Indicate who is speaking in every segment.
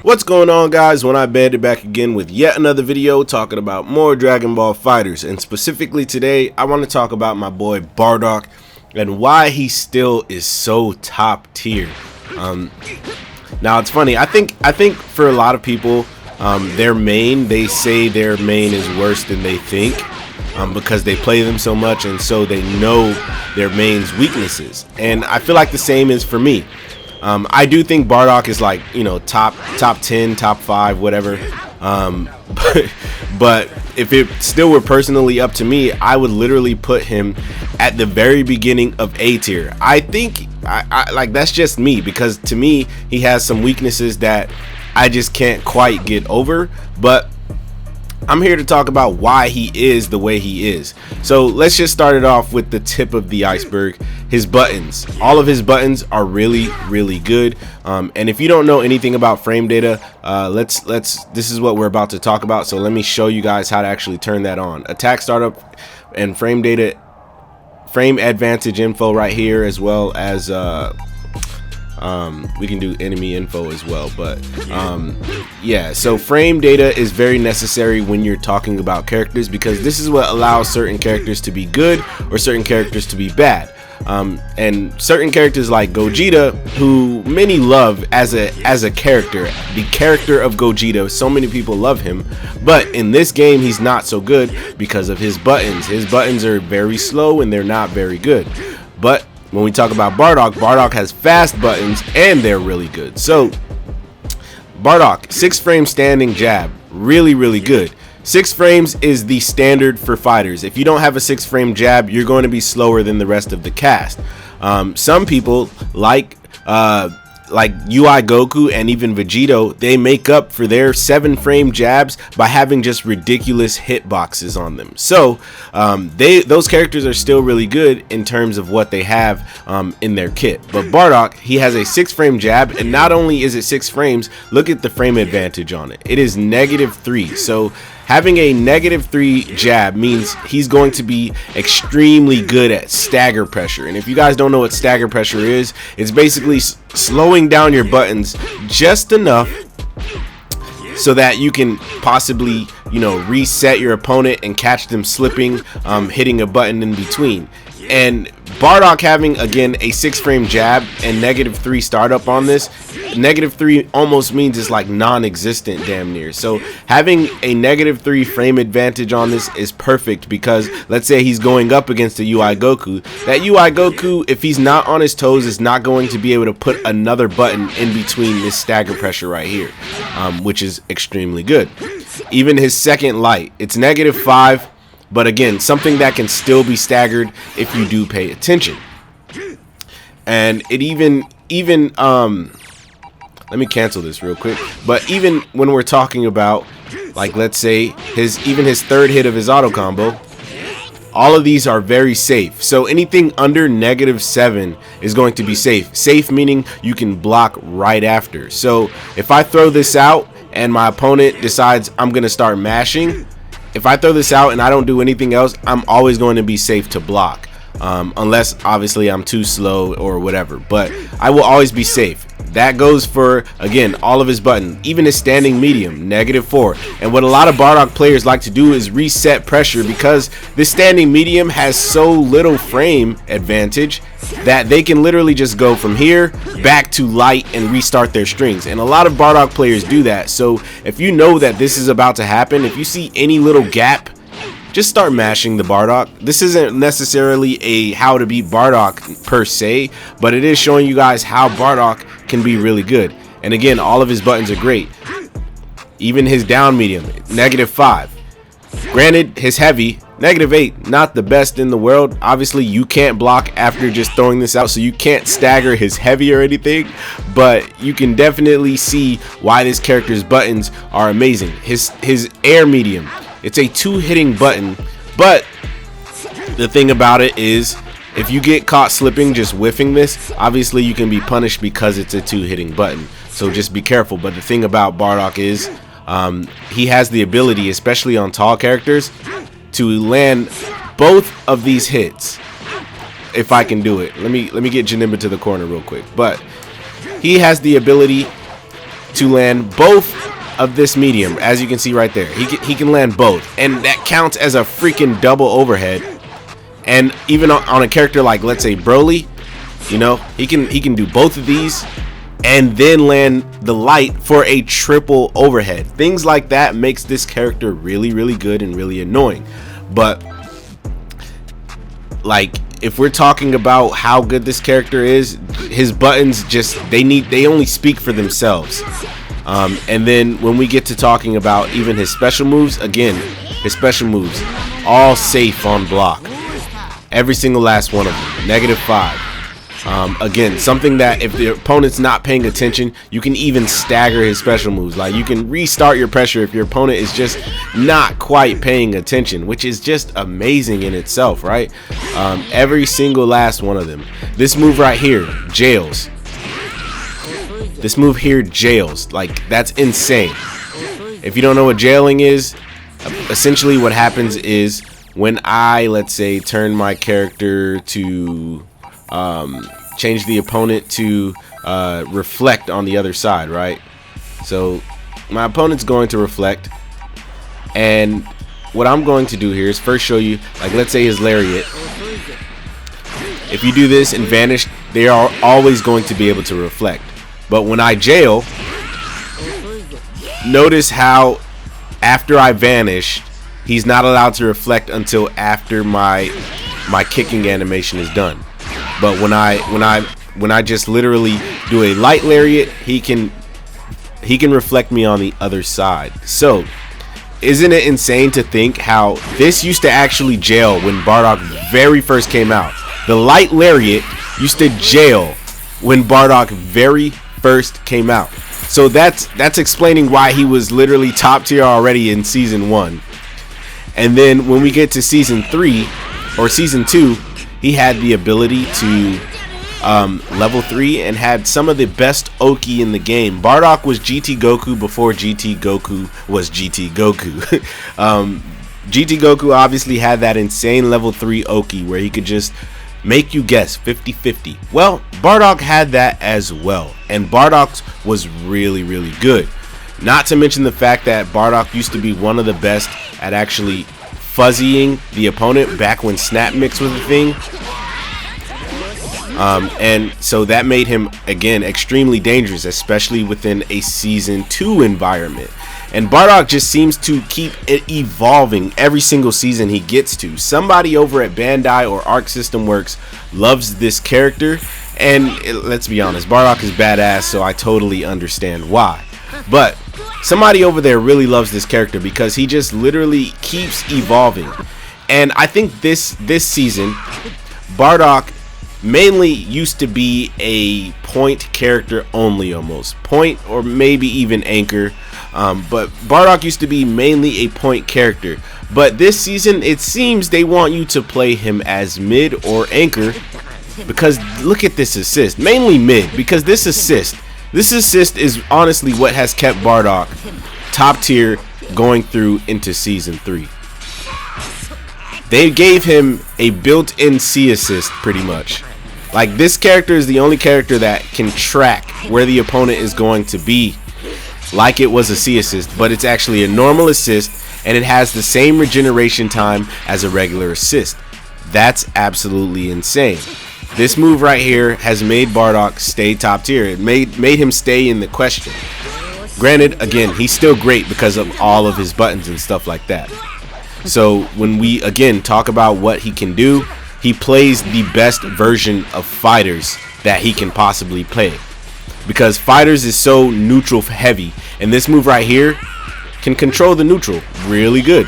Speaker 1: What's going on, guys? OneEyedBandit back again with yet another video talking about more Dragon Ball FighterZ, and specifically today I want to talk about my boy Bardock and why he still is so top tier. Now it's funny, I think for a lot of people, they say their main is worse than they think, because they play them so much and so they know their main's weaknesses, and I feel like the same is for me. I do think Bardock is like, you know, top 10, top 5, whatever. But if it still were personally up to me, I would literally put him at the very beginning of A tier. I think I like, that's just me, because to me he has some weaknesses that I just can't quite get over, but I'm here to talk about why he is the way he is. So let's just start it off with the tip of the iceberg. His buttons. All of his buttons are really good. And if you don't know anything about frame data, this is what we're about to talk about. So let me show you guys how to actually turn that on. Attack startup and frame data, frame advantage info right here, as well as we can do enemy info as well, but yeah, so frame data is very necessary when you're talking about characters, because this is what allows certain characters to be good or certain characters to be bad. And certain characters like Gogeta, who many love as a character, the character of Gogeta, so many people love him, but in this game he's not so good because of his buttons. His buttons are very slow and they're not very good. But when we talk about Bardock, Bardock has fast buttons and they're really good. So Bardock, 6 frame standing jab, really good. 6 frames is the standard for fighters. If you don't have a 6 frame jab, you're going to be slower than the rest of the cast. Some people like UI Goku and even Vegito, they make up for their 7 frame jabs by having just ridiculous hitboxes on them. So those characters are still really good in terms of what they have in their kit. But Bardock, he has a 6 frame jab, and not only is it 6 frames, look at the frame advantage on it. It is -3. So having a -3 jab means he's going to be extremely good at stagger pressure. And if you guys don't know what stagger pressure is, it's basically slowing down your buttons just enough so that you can possibly, you know, reset your opponent and catch them slipping, hitting a button in between. And Bardock having, again, a 6 frame jab and -3 startup on this, -3 almost means it's like non-existent damn near. So having a -3 frame advantage on this is perfect, because let's say he's going up against a UI Goku. That UI Goku, if he's not on his toes, is not going to be able to put another button in between this stagger pressure right here, which is extremely good. Even his second light, it's -5. But again, something that can still be staggered if you do pay attention. And it even let me cancel this real quick. But even when we're talking about, like, let's say his third hit of his auto combo, all of these are very safe. So anything under -7 is going to be safe. Safe meaning you can block right after. So if I throw this out and my opponent decides I'm gonna start mashing, if I throw this out and I don't do anything else, I'm always going to be safe to block, unless obviously I'm too slow or whatever, but I will always be safe. That goes for, again, all of his buttons, even his standing medium, -4. And what a lot of Bardock players like to do is reset pressure, because this standing medium has so little frame advantage that they can literally just go from here back to light and restart their strings. And a lot of Bardock players do that. So if you know that this is about to happen, if you see any little gap, just start mashing the Bardock. This isn't necessarily a how to beat Bardock per se, but it is showing you guys how Bardock can be really good. And again, all of his buttons are great. Even his down medium, -5. Granted, his heavy, -8, not the best in the world. Obviously, you can't block after just throwing this out, so you can't stagger his heavy or anything, but you can definitely see why this character's buttons are amazing. His air medium, it's a 2-hitting button, but the thing about it is, if you get caught slipping just whiffing this, obviously you can be punished because it's a 2-hitting button, so just be careful. But the thing about Bardock is, he has the ability, especially on tall characters, to land both of these hits. If I can do it, let me get Janemba to the corner real quick. But he has the ability to land both of this medium. As you can see right there, he can land both, and that counts as a freaking double overhead. And even on a character like, let's say, Broly, you know, he can do both of these and then land the light for a triple overhead. Things like that makes this character really, really good and really annoying. But like, if we're talking about how good this character is, his buttons just they only speak for themselves. And then when we get to talking about even his special moves, again, his special moves all safe on block, every single last one of them, -5. Again, something that if the opponent's not paying attention, you can even stagger his special moves. Like, you can restart your pressure if your opponent is just not quite paying attention, which is just amazing in itself, right? Every single last one of them. This move right here, jails. This move here jails. Like, that's insane. If you don't know what jailing is, essentially what happens is when I, let's say, turn my character to change the opponent to reflect on the other side, right? So my opponent's going to reflect, and what I'm going to do here is first show you, like, let's say his lariat. If you do this and vanish, they are always going to be able to reflect. But when I jail, notice how after I vanish, he's not allowed to reflect until after my kicking animation is done. But when I just literally do a light lariat, he can reflect me on the other side. So isn't it insane to think how this used to actually jail when Bardock very first came out? The light lariat used to jail when Bardock very first came out. So that's explaining why he was literally top tier already in season 1. And then when we get to season 3 or season 2, he had the ability to level 3 and had some of the best Oki in the game. Bardock was GT Goku before GT Goku was GT Goku. GT Goku obviously had that insane level 3 Oki where he could just make you guess 50-50. Well, Bardock had that as well, and Bardock was really, really good. Not to mention the fact that Bardock used to be one of the best at actually fuzzying the opponent back when Snap Mix was a thing. And so that made him, again, extremely dangerous, especially within a season 2 environment. And Bardock just seems to keep it evolving every single season he gets to. Somebody over at Bandai or Arc System Works loves this character, and let's be honest, Bardock is badass, so I totally understand why. But somebody over there really loves this character because he just literally keeps evolving. And I think this season, Bardock mainly used to be a point character only, almost point or maybe even anchor, but Bardock used to be mainly a point character. But this season it seems they want you to play him as mid or anchor, because look at this assist, mainly mid, because this assist is honestly what has kept Bardock top tier going through into season 3. They gave him a built-in C assist pretty much. Like, this character is the only character that can track where the opponent is going to be like it was a C assist, but it's actually a normal assist, and it has the same regeneration time as a regular assist. That's absolutely insane. This move right here has made Bardock stay top tier. It made him stay in the question. Granted, again, he's still great because of all of his buttons and stuff like that. So when we again talk about what he can do, he plays the best version of FighterZ that he can possibly play, because FighterZ is so neutral heavy, and this move right here can control the neutral really good.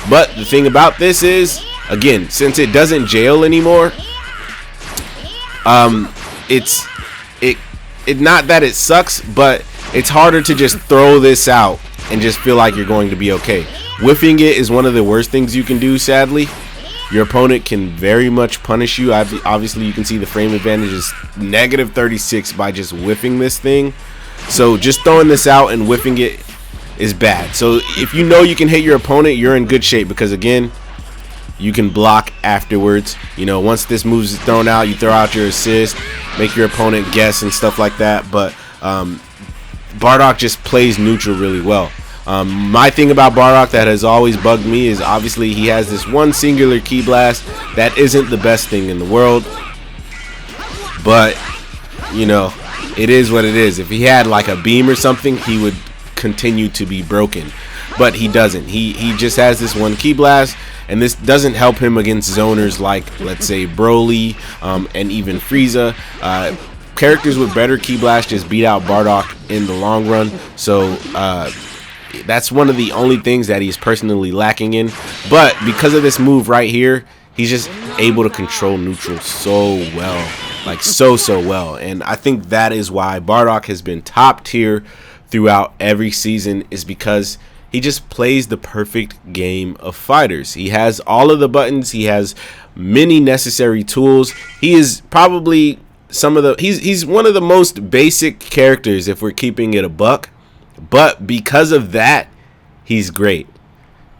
Speaker 1: But the thing about this is, again, since it doesn't jail anymore, it's not that it sucks, but it's harder to just throw this out and just feel like you're going to be okay. Whiffing it is one of the worst things you can do, sadly. Your opponent can very much punish you. Obviously, you can see the frame advantage is -36 by just whiffing this thing. So just throwing this out and whiffing it is bad. So if you know you can hit your opponent, you're in good shape, because again, you can block afterwards. You know, once this move is thrown out, you throw out your assist, make your opponent guess and stuff like that. But Bardock just plays neutral really well. My thing about Bardock that has always bugged me is obviously he has this one singular ki blast that isn't the best thing in the world, but you know, it is what it is. If he had like a beam or something, he would continue to be broken, but he doesn't. He just has this one ki blast, and this doesn't help him against zoners like, let's say, Broly and even Frieza. Characters with better ki blast just beat out Bardock in the long run, so that's one of the only things that he's personally lacking in. But because of this move right here, he's just able to control neutral so well, like so well. And I think that is why Bardock has been top tier throughout every season, is because he just plays the perfect game of fighters. He has all of the buttons, he has many necessary tools. He is probably he's one of the most basic characters if we're keeping it a buck. But because of that, he's great.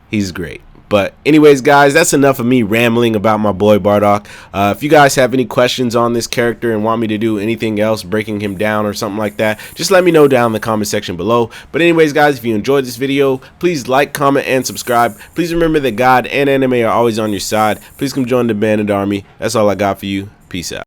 Speaker 1: He's great. But anyways, guys, that's enough of me rambling about my boy Bardock. If you guys have any questions on this character and want me to do anything else, breaking him down or something like that, just let me know down in the comment section below. But anyways, guys, if you enjoyed this video, please like, comment, and subscribe. Please remember that God and anime are always on your side. Please come join the Bandit Army. That's all I got for you. Peace out.